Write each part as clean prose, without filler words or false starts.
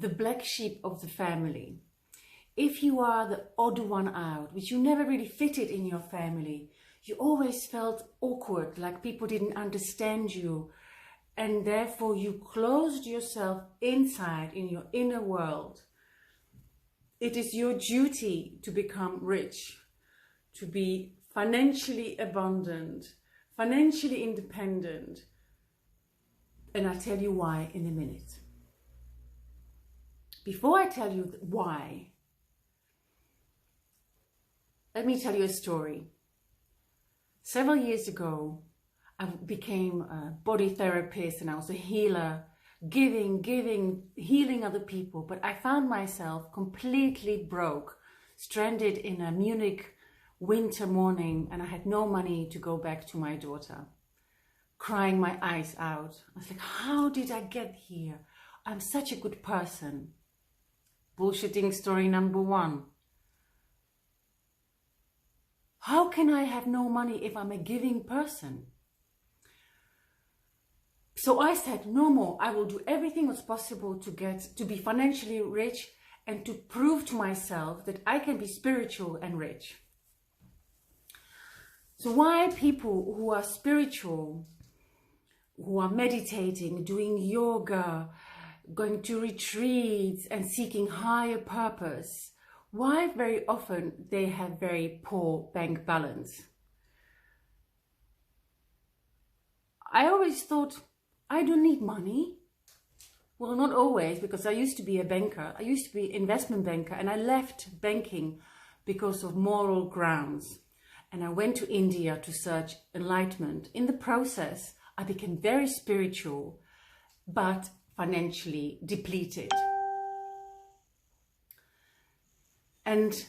the black sheep of the family, if you are the odd one out, which you never really fitted in your family, you always felt awkward, like people didn't understand you, and therefore you closed yourself inside in your inner world. It is your duty to become rich, to be financially abundant, financially independent. And I'll tell you why in a minute. Before I tell you why, let me tell you a story. Several years ago, I became a body therapist and I was a healer, healing other people. But I found myself completely broke, stranded in a Munich winter morning, and I had no money to go back to my daughter, crying my eyes out. I was like, how did I get here? I'm such a good person. Bullshitting story number one. How can I have no money if I'm a giving person? So I said, no more. I will do everything that's possible to be financially rich and to prove to myself that I can be spiritual and rich. So why people who are spiritual, who are meditating, doing yoga, going to retreats and seeking higher purpose, why very often they have very poor bank balance? I always thought, I don't need money. Well, not always, because I used to be a banker. I used to be an investment banker, and I left banking because of moral grounds. And I went to India to search enlightenment. In the process, I became very spiritual, but financially depleted. And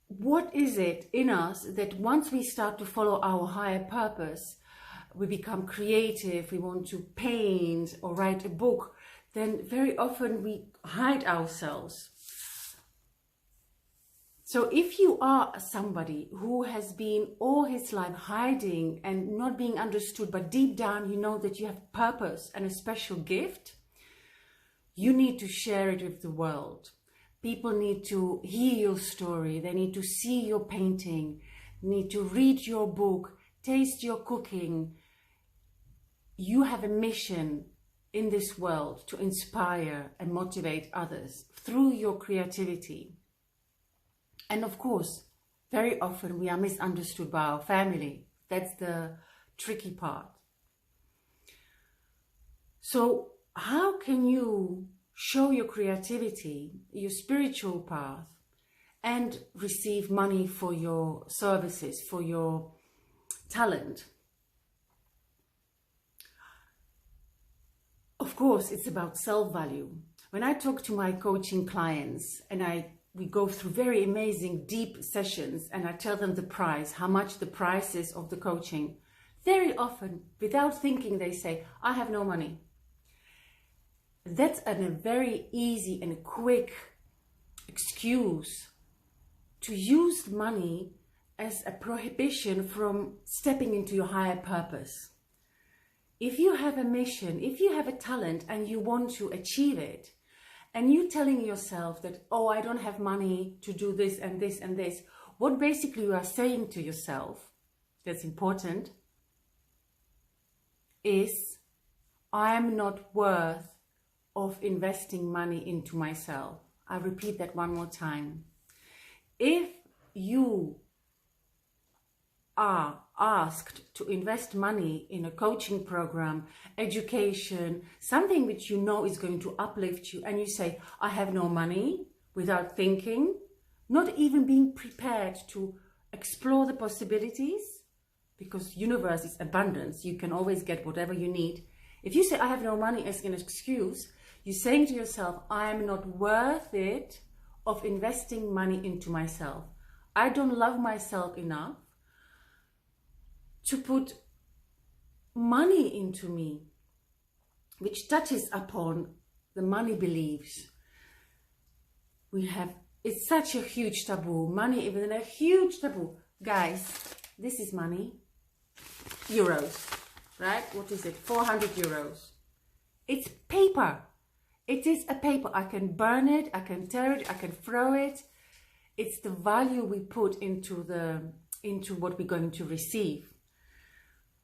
what is it in us that once we start to follow our higher purpose, we become creative, we want to paint or write a book, then very often we hide ourselves. So if you are somebody who has been all his life hiding and not being understood, but deep down you know that you have purpose and a special gift, you need to share it with the world. People need to hear your story, they need to see your painting, need to read your book, taste your cooking. You have a mission in this world to inspire and motivate others through your creativity. And of course, very often we are misunderstood by our family. That's the tricky part. So how can you show your creativity, your spiritual path, and receive money for your services, for your talent? Of course, it's about self-value. When I talk to my coaching clients and we go through very amazing deep sessions and I tell them the price, how much the price is of the coaching, very often, without thinking, they say, I have no money. That's a very easy and quick excuse to use money as a prohibition from stepping into your higher purpose. If you have a mission, if you have a talent and you want to achieve it, and you're telling yourself that, oh, I don't have money to do this and this and this, what basically you are saying to yourself, that's important, is, I'm not worth of investing money into myself. I repeat that one more time. If you are asked to invest money in a coaching program, education, something which you know is going to uplift you, and you say, I have no money, without thinking, not even being prepared to explore the possibilities, because universe is abundance, you can always get whatever you need. If you say, I have no money as an excuse, you're saying to yourself, I am not worth it of investing money into myself. I don't love myself enough to put money into me, which touches upon the money beliefs. It's such a huge taboo. Money, even a huge taboo. Guys, this is money. Euros, right? What is it? 400 euros. It's paper. It is a paper. I can burn it, I can tear it, I can throw it. It's the value we put into what we're going to receive.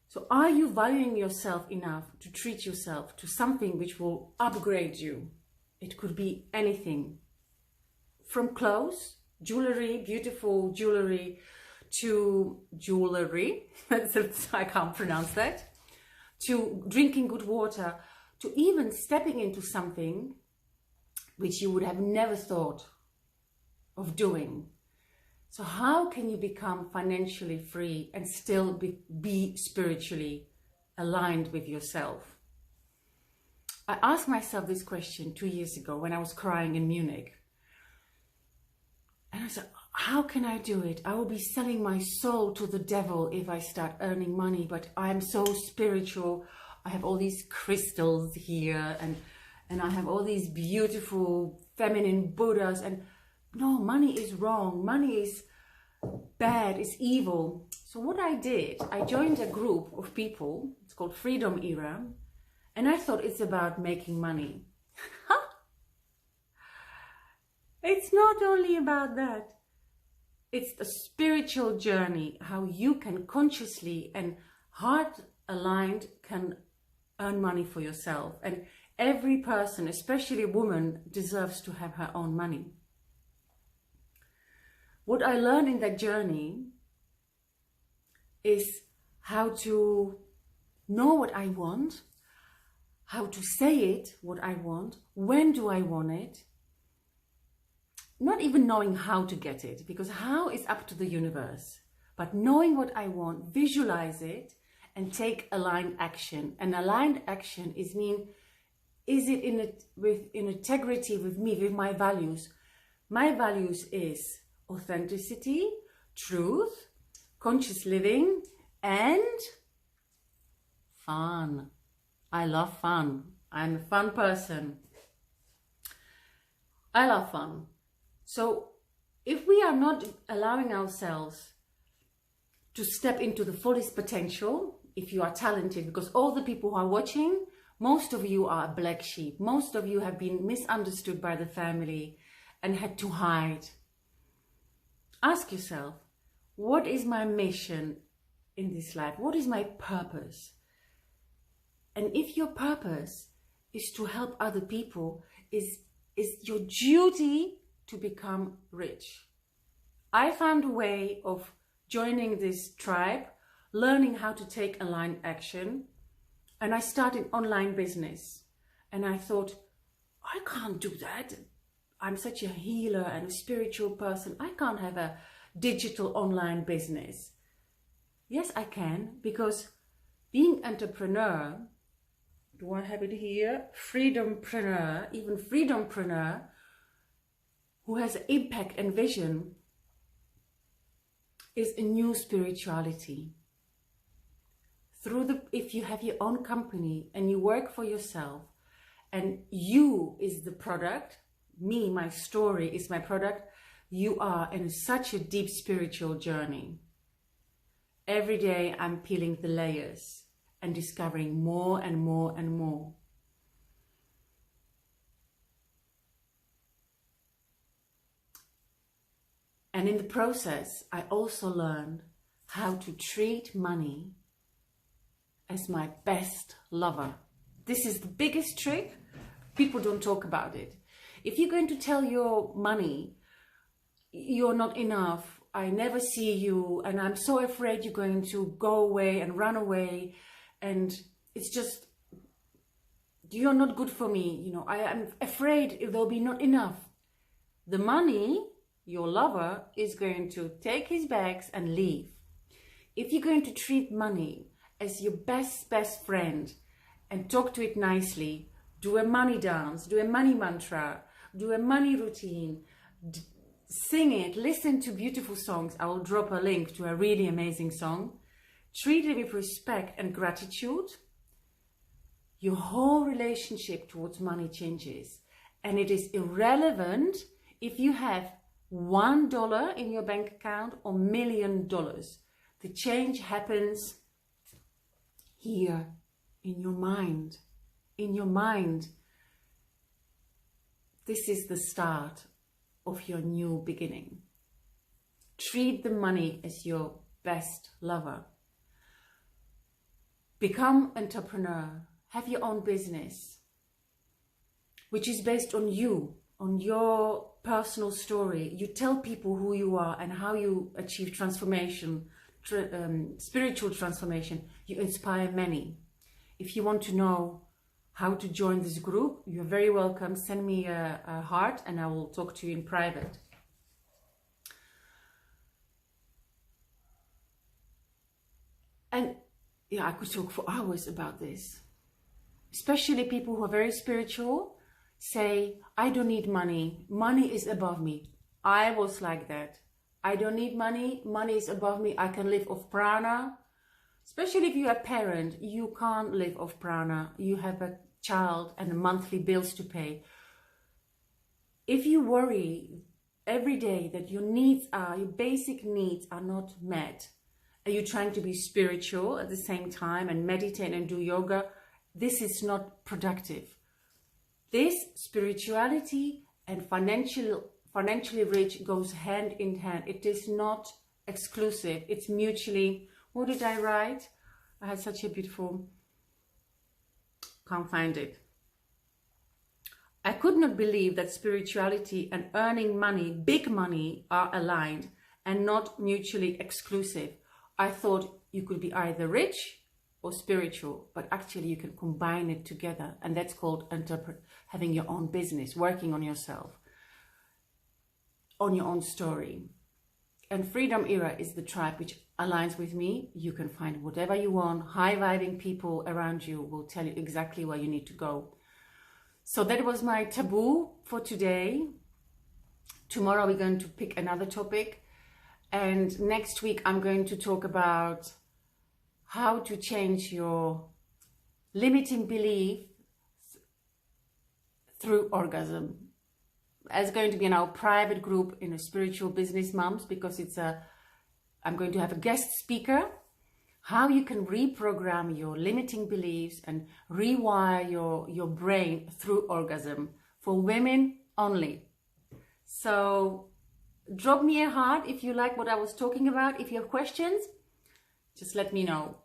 So are you valuing yourself enough to treat yourself to something which will upgrade you? It could be anything, from clothes, jewelry, beautiful jewelry, to jewelry, I can't pronounce that, to drinking good water, to even stepping into something which you would have never thought of doing. So how can you become financially free and still be spiritually aligned with yourself? I asked myself this question 2 years ago when I was crying in Munich. And I said, how can I do it? I will be selling my soul to the devil if I start earning money, but I am so spiritual. I have all these crystals here and I have all these beautiful feminine Buddhas, and no, money is wrong. Money is bad, it's evil. So what I did, I joined a group of people, it's called Freedom Era, and I thought it's about making money. It's not only about that. It's a spiritual journey, how you can consciously and heart aligned can earn money for yourself. And every person, especially a woman, deserves to have her own money. What I learned in that journey is how to know what I want, how to say it, what I want, when do I want it, not even knowing how to get it, because how is up to the universe, but knowing what I want, visualize it, and take aligned action. And aligned action is it in integrity with me, with my values? My values is authenticity, truth, conscious living, and fun. I love fun. I'm a fun person. I love fun. So if we are not allowing ourselves to step into the fullest potential, if you are talented, because all the people who are watching, most of you are black sheep. Most of you have been misunderstood by the family and had to hide. Ask yourself, what is my mission in this life? What is my purpose? And if your purpose is to help other people, is your duty to become rich. I found a way of joining this tribe, learning how to take aligned action, and I started online business. And I thought, I can't do that. I'm such a healer and a spiritual person. I can't have a digital online business. Yes, I can, because being entrepreneur, do I have it here? Freedompreneur, even freedompreneur, who has impact and vision, is a new spirituality. If you have your own company and you work for yourself, and you is the product, me, my story is my product, you are in such a deep spiritual journey. Every day I'm peeling the layers and discovering more and more and more. And in the process, I also learned how to treat money as my best lover. This is the biggest trick. People don't talk about it. If you're going to tell your money, you're not enough, I never see you, and I'm so afraid you're going to go away and run away, and it's just, you're not good for me, you know, I am afraid there'll be not enough. The money, your lover, is going to take his bags and leave. If you're going to treat money as your best friend and talk to it nicely, do a money dance, do a money mantra, do a money routine, sing it, listen to beautiful songs. I will drop a link to a really amazing song. Treat it with respect and gratitude. Your whole relationship towards money changes. And it is irrelevant if you have $1 in your bank account or $1 million. The change happens here in your mind. In your mind. this is the start of your new beginning. Treat the money as your best lover. Become entrepreneur. Have your own business, which is based on you, on your personal story. You tell people who you are and how you achieve transformation, spiritual transformation. You inspire many. If you want to know how to join this group, you're very welcome. Send me a heart and I will talk to you in private. And yeah, I could talk for hours about this. Especially people who are very spiritual say, I don't need money. Money is above me. I was like that. I don't need money. Money is above me. I can live off prana. Especially if you're a parent, you can't live off prana. You have a child and monthly bills to pay. If you worry every day that your basic needs are not met, and you're trying to be spiritual at the same time and meditate and do yoga, this is not productive. This spirituality and financially rich goes hand in hand. It is not exclusive. It's mutually. What did I write? I had such a beautiful, can't find it. I could not believe that spirituality and earning money, big money, are aligned and not mutually exclusive. I thought you could be either rich or spiritual, but actually you can combine it together. And that's called having your own business, working on yourself, on your own story. And Freedom Era is the tribe which aligns with me. You can find whatever you want. High-vibing people around you will tell you exactly where you need to go. So that was my taboo for today. Tomorrow we're going to pick another topic. And next week I'm going to talk about how to change your limiting belief through orgasm. It's going to be in our private group in a Spiritual Business Moms, because I'm going to have a guest speaker, how you can reprogram your limiting beliefs and rewire your brain through orgasm for women only. So drop me a heart if you like what I was talking about. If you have questions, just let me know.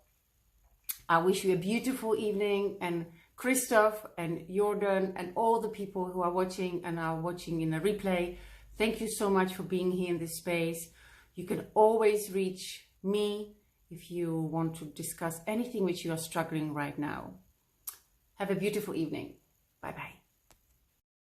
I wish you a beautiful evening, and Christoph and Jordan and all the people who are watching and are watching in a replay, thank you so much for being here in this space. You can always reach me if you want to discuss anything which you are struggling right now. Have a beautiful evening.